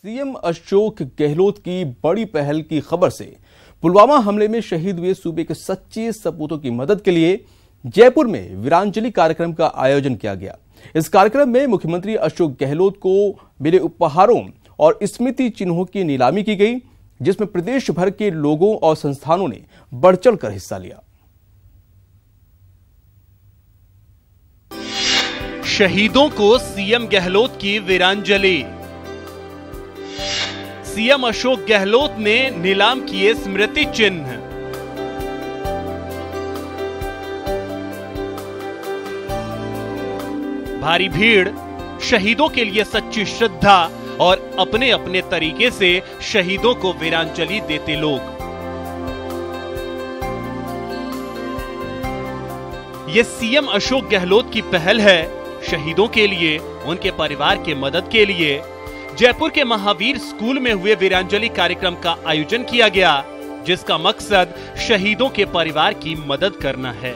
CM Ashok Gehlot की बड़ी पहल की खबर से पुलवामा हमले में शहीद हुए सूबे के सच्चे सपूतों की मदद के लिए जयपुर में वीरांजलि कार्यक्रम का आयोजन किया गया। इस कार्यक्रम में मुख्यमंत्री अशोक गहलोत को मिले उपहारों और स्मृति चिन्हों की नीलामी की गई, जिसमें प्रदेश भर के लोगों और संस्थानों ने बढ़ चढ़कर हिस्सा लिया। शहीदों को सीएम गहलोत की वीरांजलि। सीएम अशोक गहलोत ने नीलाम किए स्मृति चिन्ह। भारी भीड़, शहीदों के लिए सच्ची श्रद्धा और अपने अपने तरीके से शहीदों को वीरांजलि देते लोग। ये सीएम अशोक गहलोत की पहल है। शहीदों के लिए, उनके परिवार के मदद के लिए जयपुर के महावीर स्कूल में हुए वीरांजलि कार्यक्रम का आयोजन किया गया, जिसका मकसद शहीदों के परिवार की मदद करना है।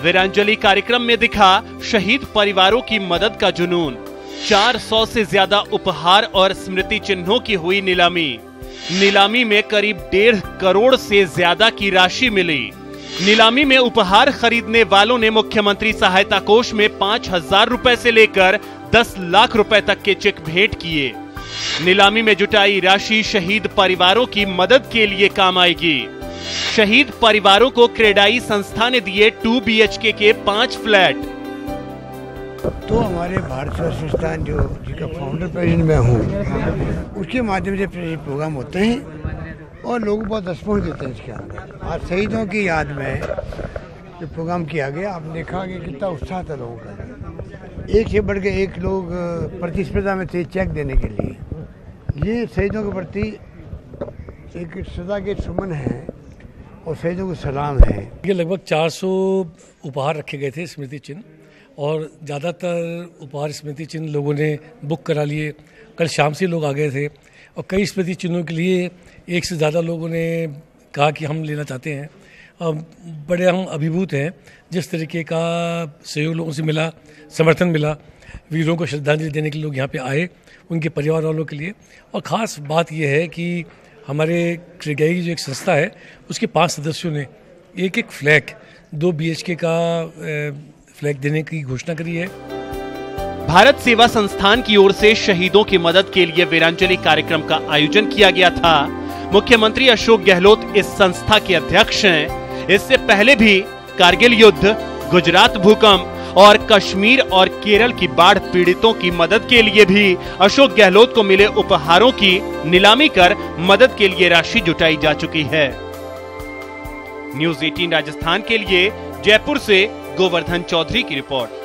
वीरांजलि कार्यक्रम में दिखा शहीद परिवारों की मदद का जुनून। 400 से ज्यादा उपहार और स्मृति चिन्हों की हुई नीलामी। नीलामी में करीब 1.5 करोड़ से ज्यादा की राशि मिली। नीलामी में उपहार खरीदने वालों ने मुख्यमंत्री सहायता कोष में 5,000 रुपए से लेकर 10 लाख रुपए तक के चेक भेंट किए। नीलामी में जुटाई राशि शहीद परिवारों की मदद के लिए काम आएगी। शहीद परिवारों को क्रेडाई संस्था ने दिए 2 BHK के 5 फ्लैट। तो हमारे भारत सेवा संस्थान जो जिसका फाउंडर प्रेसिडेंट मैं हूँ, उसके माध्यम से प्रोग्राम होते हैं और लोग बहुत रिस्पॉन्स देते हैं इसका। आज शहीदों की याद में जो प्रोग्राम किया गया, आपने देखा कि कितना उत्साह था लोगों का। एक से बढ़ के एक लोग प्रतिस्पर्धा में थे चेक देने के लिए। ये शहीदों के प्रति एक सदा के सुमन है और शहीदों को सलाम है। ये लगभग 400 उपहार रखे गए थे स्मृति चिन्ह, और ज़्यादातर उपहार स्मृति चिन्ह लोगों ने बुक करा लिए। कल शाम से लोग आ गए थे और कई स्मृति चिन्हों के लिए एक से ज़्यादा लोगों ने कहा कि हम लेना चाहते हैं। बड़े हम अभिभूत हैं जिस तरीके का सहयोग लोगों से मिला, समर्थन मिला। वीरों को श्रद्धांजलि देने के लिए लोग यहाँ पे आए, उनके परिवार वालों के लिए। और ख़ास बात यह है कि हमारे क्रेडाई जो एक संस्था है, उसके 5 सदस्यों ने एक फ्लैग 2 BHK का फ्लैग देने की घोषणा करी है। भारत सेवा संस्थान की ओर से शहीदों की मदद के लिए वीरांजलि कार्यक्रम का आयोजन किया गया था। मुख्यमंत्री अशोक गहलोत इस संस्था के अध्यक्ष हैं। इससे पहले भी कारगिल युद्ध, गुजरात भूकंप और कश्मीर और केरल की बाढ़ पीड़ितों की मदद के लिए भी अशोक गहलोत को मिले उपहारों की नीलामी कर मदद के लिए राशि जुटाई जा चुकी है। न्यूज़ 18 राजस्थान के लिए जयपुर से गोवर्धन चौधरी की रिपोर्ट।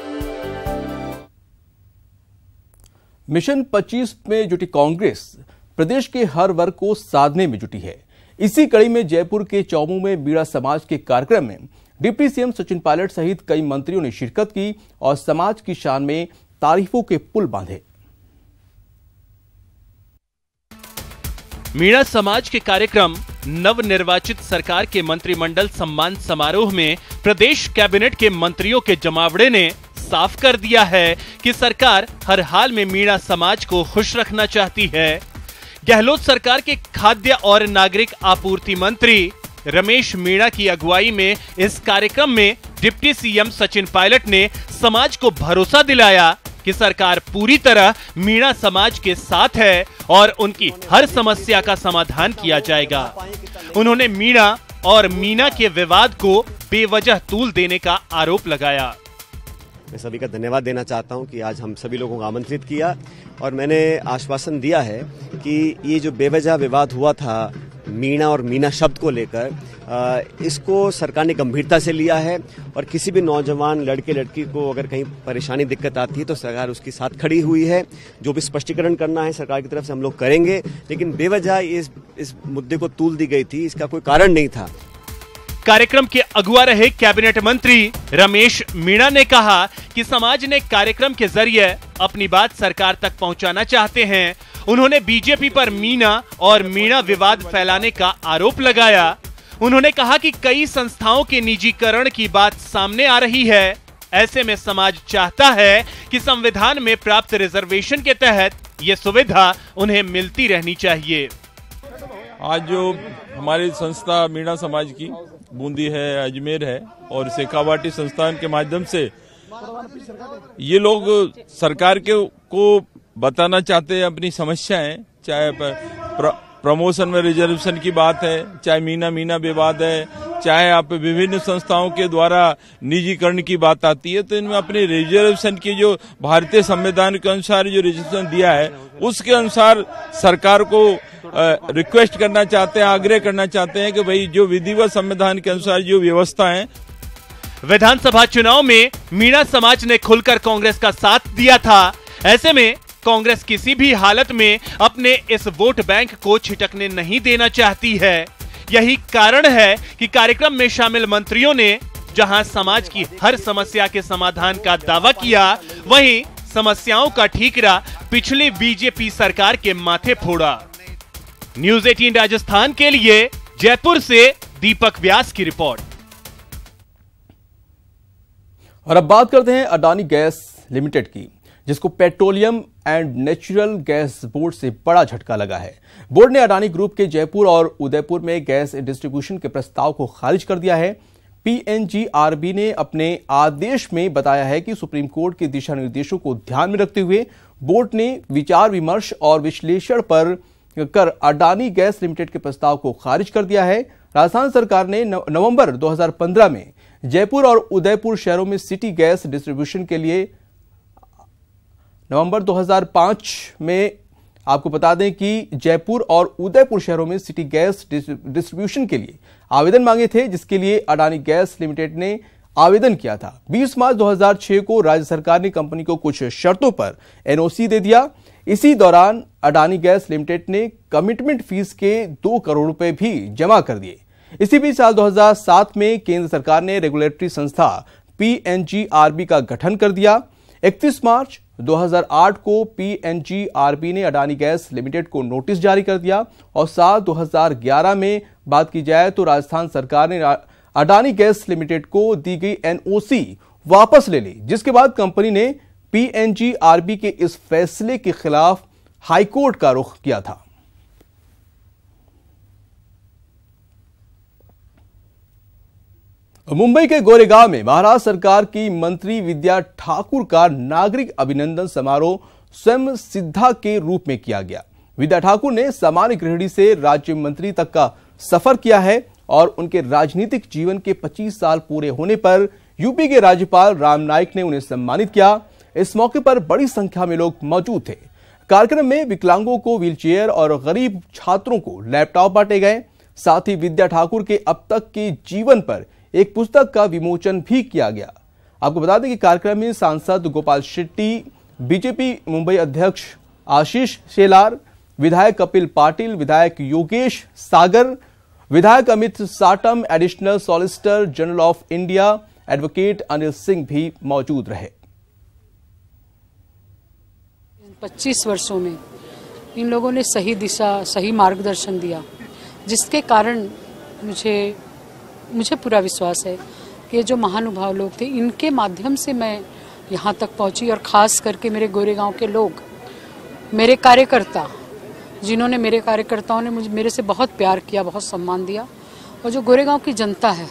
मिशन 25 में जुटी कांग्रेस प्रदेश के हर वर्ग को साधने में जुटी है। इसी कड़ी में जयपुर के चौमू में मीणा समाज के कार्यक्रम में डिप्टी सीएम सचिन पायलट सहित कई मंत्रियों ने शिरकत की और समाज की शान में तारीफों के पुल बांधे। मीणा समाज के कार्यक्रम नवनिर्वाचित सरकार के मंत्रिमंडल सम्मान समारोह में प्रदेश कैबिनेट के मंत्रियों के जमावड़े ने साफ कर दिया है कि सरकार हर हाल में मीणा समाज को खुश रखना चाहती है। गहलोत सरकार के खाद्य और नागरिक आपूर्ति मंत्री रमेश मीणा की अगुवाई में इस कार्यक्रम में डिप्टी सीएम सचिन पायलट ने समाज को भरोसा दिलाया कि सरकार पूरी तरह मीणा समाज के साथ है और उनकी हर समस्या का समाधान किया जाएगा। उन्होंने मीणा और मीना के विवाद को बेवजह तूल देने का आरोप लगाया। मैं सभी का धन्यवाद देना चाहता हूं कि आज हम सभी लोगों को आमंत्रित किया और मैंने आश्वासन दिया है कि ये जो बेवजह विवाद हुआ था मीणा और मीना शब्द को लेकर, इसको सरकार ने गंभीरता से लिया है और किसी भी नौजवान लड़के लड़की को अगर कहीं परेशानी दिक्कत आती है तो सरकार उसके साथ खड़ी हुई है। जो भी स्पष्टीकरण करना है सरकार की तरफ से हम लोग करेंगे, लेकिन बेवजह इस मुद्दे को तूल दी गई थी, इसका कोई कारण नहीं था। कार्यक्रम के अगुवा रहे कैबिनेट मंत्री रमेश मीणा ने कहा कि समाज ने कार्यक्रम के जरिए अपनी बात सरकार तक पहुंचाना चाहते हैं। उन्होंने बीजेपी पर मीना और मीणा विवाद फैलाने का आरोप लगाया। उन्होंने कहा कि कई संस्थाओं के निजीकरण की बात सामने आ रही है। ऐसे में समाज चाहता है कि संविधान में प्राप्त रिजर्वेशन के तहत ये सुविधा उन्हें मिलती रहनी चाहिए। आज जो हमारी संस्था मीणा समाज की बूंदी है, अजमेर है और शेखावाटी संस्थान के माध्यम से ये लोग सरकार को बताना चाहते हैं अपनी समस्याएं, चाहे प्रमोशन में रिजर्वेशन की बात है, चाहे मीना विवाद है, चाहे आप विभिन्न संस्थाओं के द्वारा निजीकरण की बात आती है। तो इनमें अपनी रिजर्वेशन की जो भारतीय संविधान के अनुसार जो रिजर्वेशन दिया है उसके अनुसार सरकार को रिक्वेस्ट करना चाहते हैं, आग्रह करना चाहते हैं कि भाई जो विधिवत संविधान के अनुसार जो व्यवस्था है। विधानसभा चुनाव में मीणा समाज ने खुलकर कांग्रेस का साथ दिया था। ऐसे में कांग्रेस किसी भी हालत में अपने इस वोट बैंक को छिटकने नहीं देना चाहती है। यही कारण है कि कार्यक्रम में शामिल मंत्रियों ने जहां समाज की हर समस्या के समाधान का दावा किया, वहीं समस्याओं का ठीकरा पिछली बीजेपी सरकार के माथे फोड़ा। न्यूज़ 18 राजस्थान के लिए जयपुर से दीपक व्यास की रिपोर्ट। और अब बात करते हैं अडानी गैस लिमिटेड की, जिसको petroleum and natural gas board से बड़ा झटका लगा है। बोर्ड ने अडानी ग्रुप के जयपुर और उदयपुर में गैस डिस्ट्रीब्यूशन के प्रस्ताव को खारिज कर दिया है। पीएनजीआरबी ने अपने आदेश में बताया है कि सुप्रीम कोर्ट के दिशा निर्देशों को ध्यान में रखते हुए बोर्ड ने विचार विमर्श और विश्लेषण पर कर अडानी गैस लिमिटेड के प्रस्ताव को खारिज कर दिया है। राजस्थान सरकार ने नवंबर 2015 में जयपुर और उदयपुर शहरों में सिटी गैस डिस्ट्रीब्यूशन के लिए नवंबर 2005 में आपको बता दें कि जयपुर और उदयपुर शहरों में सिटी गैस डिस्ट्रीब्यूशन के लिए आवेदन मांगे थे, जिसके लिए अडानी गैस लिमिटेड ने आवेदन किया था। 20 मार्च 2006 को राज्य सरकार ने कंपनी को कुछ शर्तों पर एनओसी दे दिया। इसी दौरान अडानी गैस लिमिटेड ने कमिटमेंट फीस के 2 करोड़ रुपए भी जमा कर दिए। इसी बीच साल 2007 में केंद्र सरकार ने रेगुलेटरी संस्था पीएनजीआरबी का गठन कर दिया। 31 मार्च 2008 को पीएनजीआरबी ने अडानी गैस लिमिटेड को नोटिस जारी कर दिया और साल 2011 में बात की जाए तो राजस्थान सरकार ने अडानी गैस लिमिटेड को दी गई एनओसी वापस ले ली, जिसके बाद कंपनी ने पीएनजीआरबी के इस फैसले के खिलाफ हाईकोर्ट का रुख किया था। मुंबई के गोरेगांव में महाराष्ट्र सरकार की मंत्री विद्या ठाकुर का नागरिक अभिनंदन समारोह स्वयं सिद्धा के रूप में किया गया। विद्या ठाकुर ने सामान्य गृहिणी से राज्य मंत्री तक का सफर किया है और उनके राजनीतिक जीवन के 25 साल पूरे होने पर यूपी के राज्यपाल राम नाईक ने उन्हें सम्मानित किया। इस मौके पर बड़ी संख्या में लोग मौजूद थे। कार्यक्रम में विकलांगों को व्हीलचेयर और गरीब छात्रों को लैपटॉप बांटे गए। साथ ही विद्या ठाकुर के अब तक के जीवन पर एक पुस्तक का विमोचन भी किया गया। आपको बता दें कि कार्यक्रम में सांसद गोपाल शेट्टी, बीजेपी मुंबई अध्यक्ष आशीष शेलार, विधायक कपिल पाटिल, विधायक योगेश सागर, विधायक Amit Satam, additional solicitor general of India advocate Anil Singh भी मौजूद रहे। 25 वर्षों में इन लोगों ने सही दिशा, सही मार्गदर्शन दिया, जिसके कारण मुझे पूरा विश्वास है कि ये जो महानुभाव लोग थे, इनके माध्यम से मैं यहाँ तक पहुँची। और ख़ास करके मेरे गोरेगांव के लोग, मेरे कार्यकर्ता, जिन्होंने मेरे कार्यकर्ताओं ने मेरे से बहुत प्यार किया, बहुत सम्मान दिया। और जो गोरेगांव की जनता है,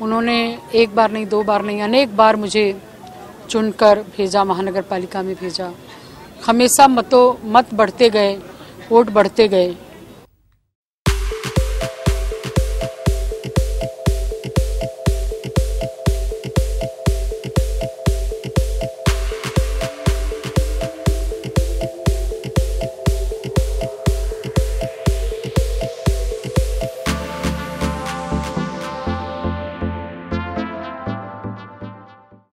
उन्होंने एक बार नहीं, 2 बार नहीं, अनेक बार मुझे चुनकर भेजा, महानगर पालिका में भेजा। हमेशा मत बढ़ते गए, वोट बढ़ते गए।